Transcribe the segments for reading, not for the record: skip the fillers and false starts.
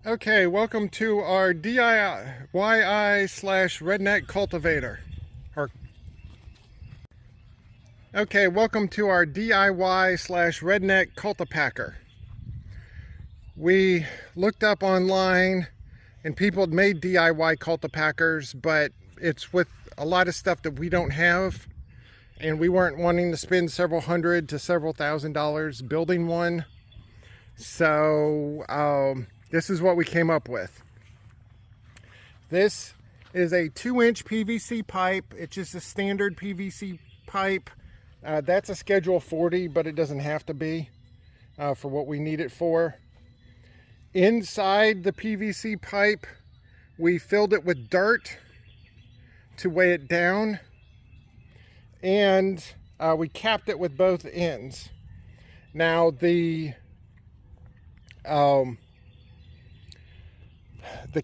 Okay, welcome to our DIY slash redneck cultivator. Or, okay, welcome to our DIY slash redneck cultipacker. We looked up online and people had made DIY cultipackers, but it's with a lot of stuff that we don't have. And we weren't wanting to spend several hundred to several $1,000s building one. So, this is what we came up with. This is a 2-inch PVC pipe. It's just a standard PVC pipe. That's a schedule 40, but it doesn't have to be for what we need it for. Inside the PVC pipe, we filled it with dirt to weigh it down, and we capped it with both ends. Now the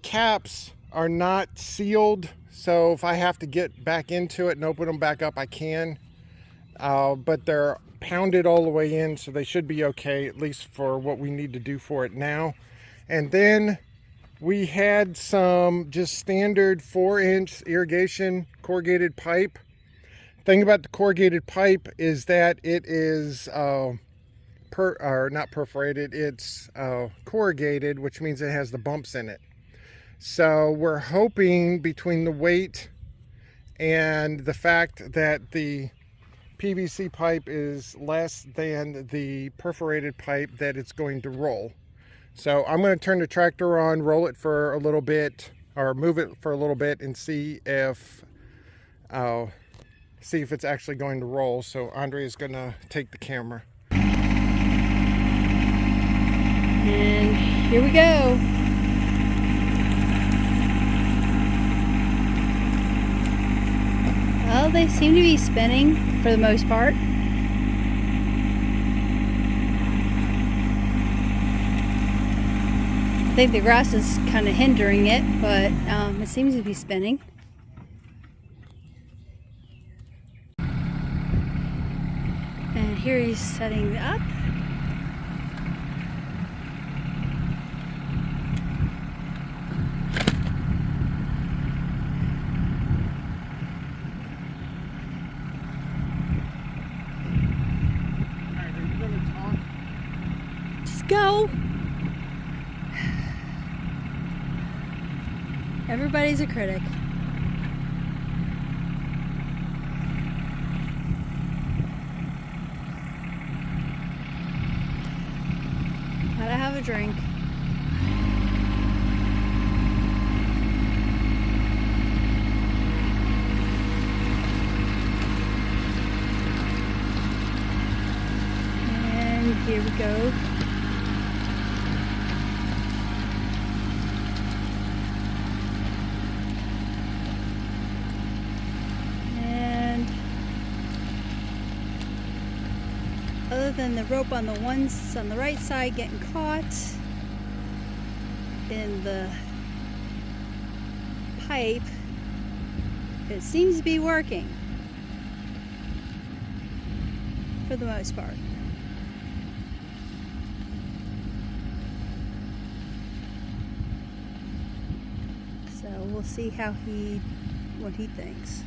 caps are not sealed, so if I have to get back into it and open them back up, I can. But they're pounded all the way in, so they should be okay, at least for what we need to do for it now. And then we had some just standard 4-inch irrigation corrugated pipe. Thing about the corrugated pipe is that it is not perforated, it's corrugated, which means it has the bumps in it. So we're hoping between the weight and the fact that the PVC pipe is less than the perforated pipe that it's going to roll. So I'm going to turn the tractor on, roll it for a little bit, or move it for a little bit, and see if it's actually going to roll. So Andre is going to take the camera. And here we go. Well, they seem to be spinning for the most part. I think the grass is kind of hindering it, but it seems to be spinning. And here he's setting it up. Just go. Everybody's a critic. Gotta have a drink. And here we go. Other than the rope on the ones on the right side getting caught in the pipe, it seems to be working for the most part. So we'll see what he thinks.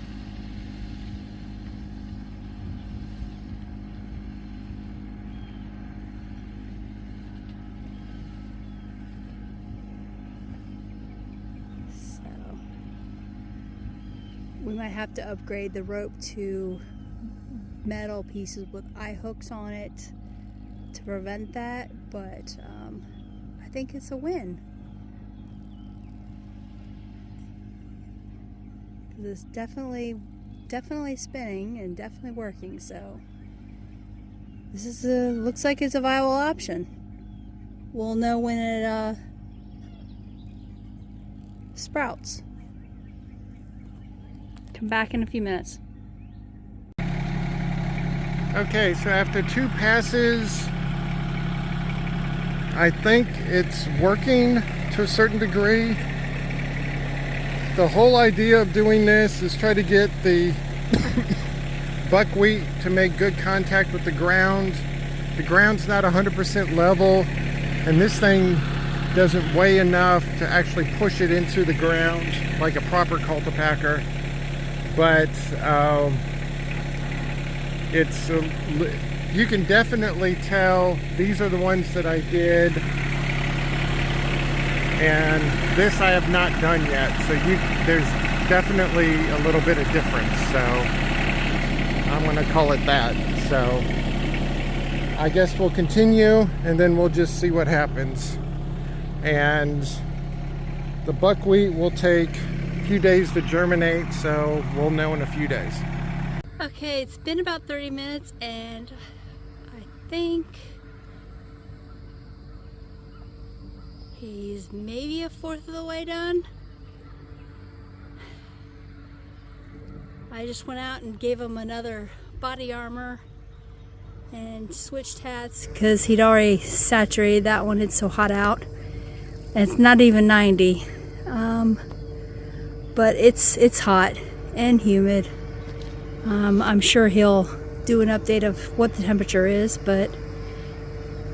We might have to upgrade the rope to metal pieces with eye hooks on it to prevent that, but I think it's a win. It's definitely spinning and definitely working, so this is looks like it's a viable option. We'll know when it sprouts. Come back in a few minutes. Okay, so after 2 passes, I think it's working to a certain degree. The whole idea of doing this is try to get the buckwheat to make good contact with the ground. The ground's not 100% level, and this thing doesn't weigh enough to actually push it into the ground like a proper cultipacker. But you can definitely tell these are the ones that I did, and this I have not done yet. So there's definitely a little bit of difference. So I'm going to call it that. So I guess we'll continue, and then we'll just see what happens. And the buckwheat will take a few days to germinate, so we'll know in a few days. Okay, it's been about 30 minutes, and I think he's maybe a fourth of the way done. I just went out and gave him another body armor and switched hats because he'd already saturated that one. It's so hot out. And it's not even 90. But it's hot and humid. I'm sure he'll do an update of what the temperature is, but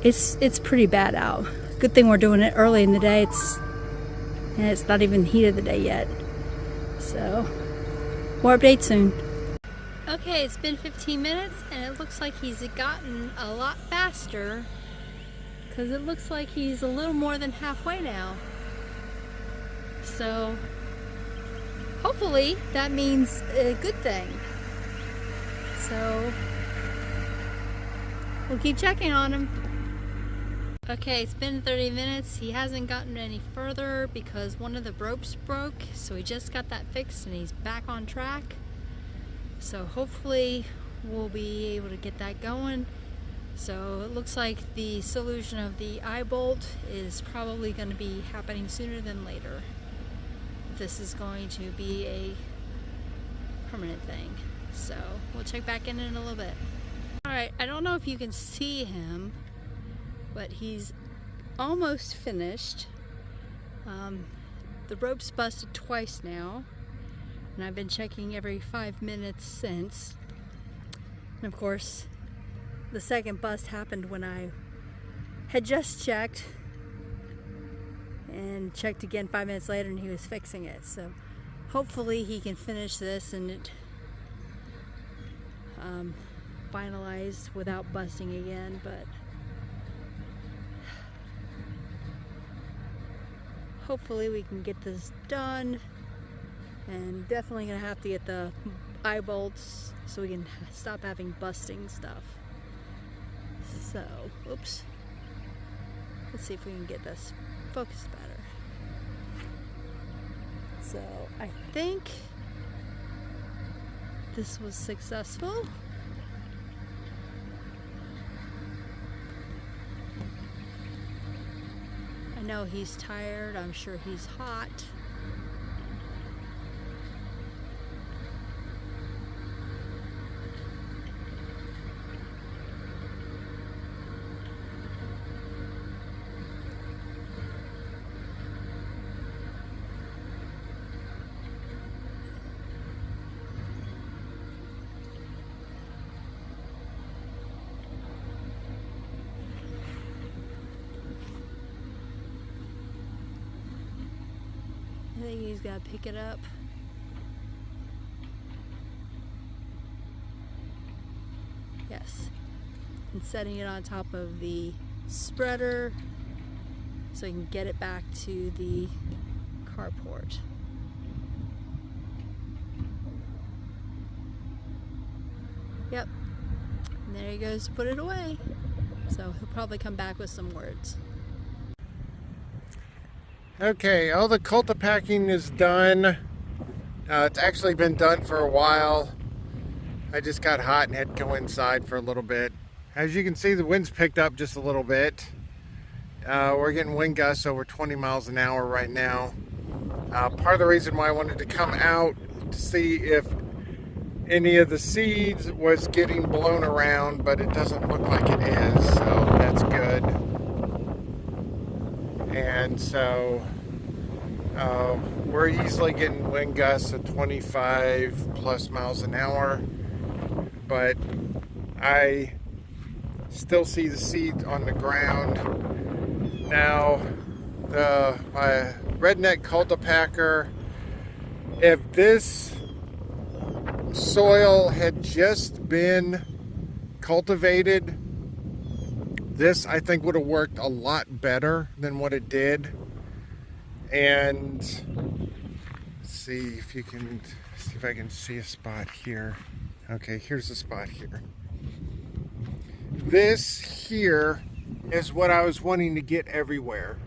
it's pretty bad out. Good thing we're doing it early in the day. It's not even heat of the day yet. So more updates soon. Okay, it's been 15 minutes and it looks like he's gotten a lot faster, because it looks like he's a little more than halfway now. So hopefully that means a good thing. So we'll keep checking on him. Okay, it's been 30 minutes. He hasn't gotten any further because one of the ropes broke. So we just got that fixed and he's back on track. So hopefully we'll be able to get that going. So it looks like the solution of the eye bolt is probably going to be happening sooner than later. This is going to be a permanent thing. So we'll check back in a little bit. Alright, I don't know if you can see him, but he's almost finished. The rope's busted twice now, and I've been checking every 5 minutes since. And of course, the second bust happened when I had just checked and checked again 5 minutes later, and he was fixing it. So hopefully he can finish this and it finalized without busting again. But hopefully we can get this done, and definitely gonna have to get the eye bolts so we can stop having busting stuff. So, oops. Let's see if we can get this focused better. So, I think this was successful. I know he's tired. I'm sure he's hot. I think he's got to pick it up. Yes. And setting it on top of the spreader so he can get it back to the carport. Yep. And there he goes to put it away. So he'll probably come back with some words. Okay, all the cultipacking is done. It's actually been done for a while. I just got hot and had to go inside for a little bit. As you can see, the wind's picked up just a little bit. We're getting wind gusts over 20 miles an hour right now. Part of the reason why I wanted to come out to see if any of the seeds was getting blown around, but it doesn't look like it is, so that's good. And so we're easily getting wind gusts of 25 plus miles an hour, but I still see the seed on the ground. Now my redneck cultipacker. If this soil had just been cultivated, this I think would have worked a lot better than what it did. And let's see if I can see a spot here. Okay, here's a spot here. This here is what I was wanting to get everywhere,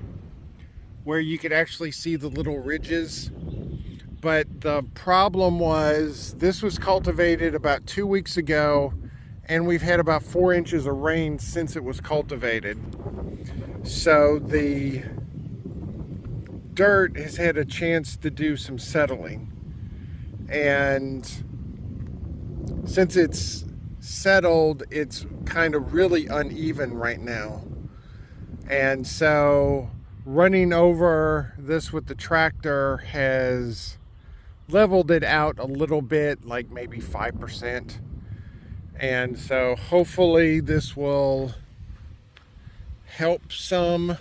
where you could actually see the little ridges. But the problem was this was cultivated about 2 weeks ago, and we've had about 4 inches of rain since it was cultivated. So the dirt has had a chance to do some settling. And since it's settled, it's kind of really uneven right now. And so running over this with the tractor has leveled it out a little bit, like maybe 5%. And so hopefully this will help some.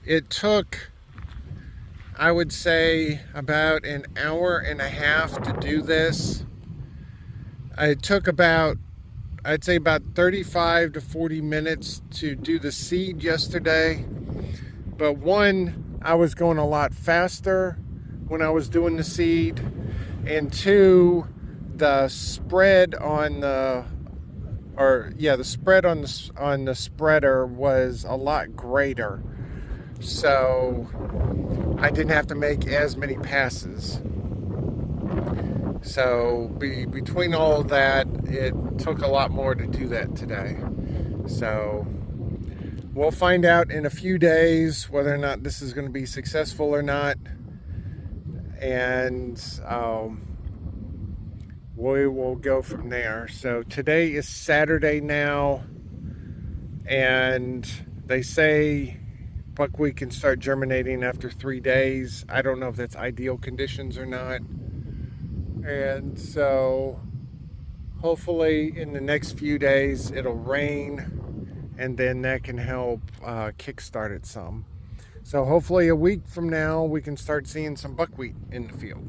It took, I would say, about an hour and a half to do this. It took about, I'd say about 35 to 40 minutes to do the seed yesterday. But one, I was going a lot faster when I was doing the seed, and two, the spread on the spreader was a lot greater, so I didn't have to make as many passes. So between all of that, it took a lot more to do that today. So we'll find out in a few days whether or not this is going to be successful or not. And we will go from there. So today is Saturday now, and they say buckwheat can start germinating after 3 days. I don't know if that's ideal conditions or not. And so hopefully in the next few days it'll rain, and then that can help kickstart it some. So hopefully a week from now we can start seeing some buckwheat in the field.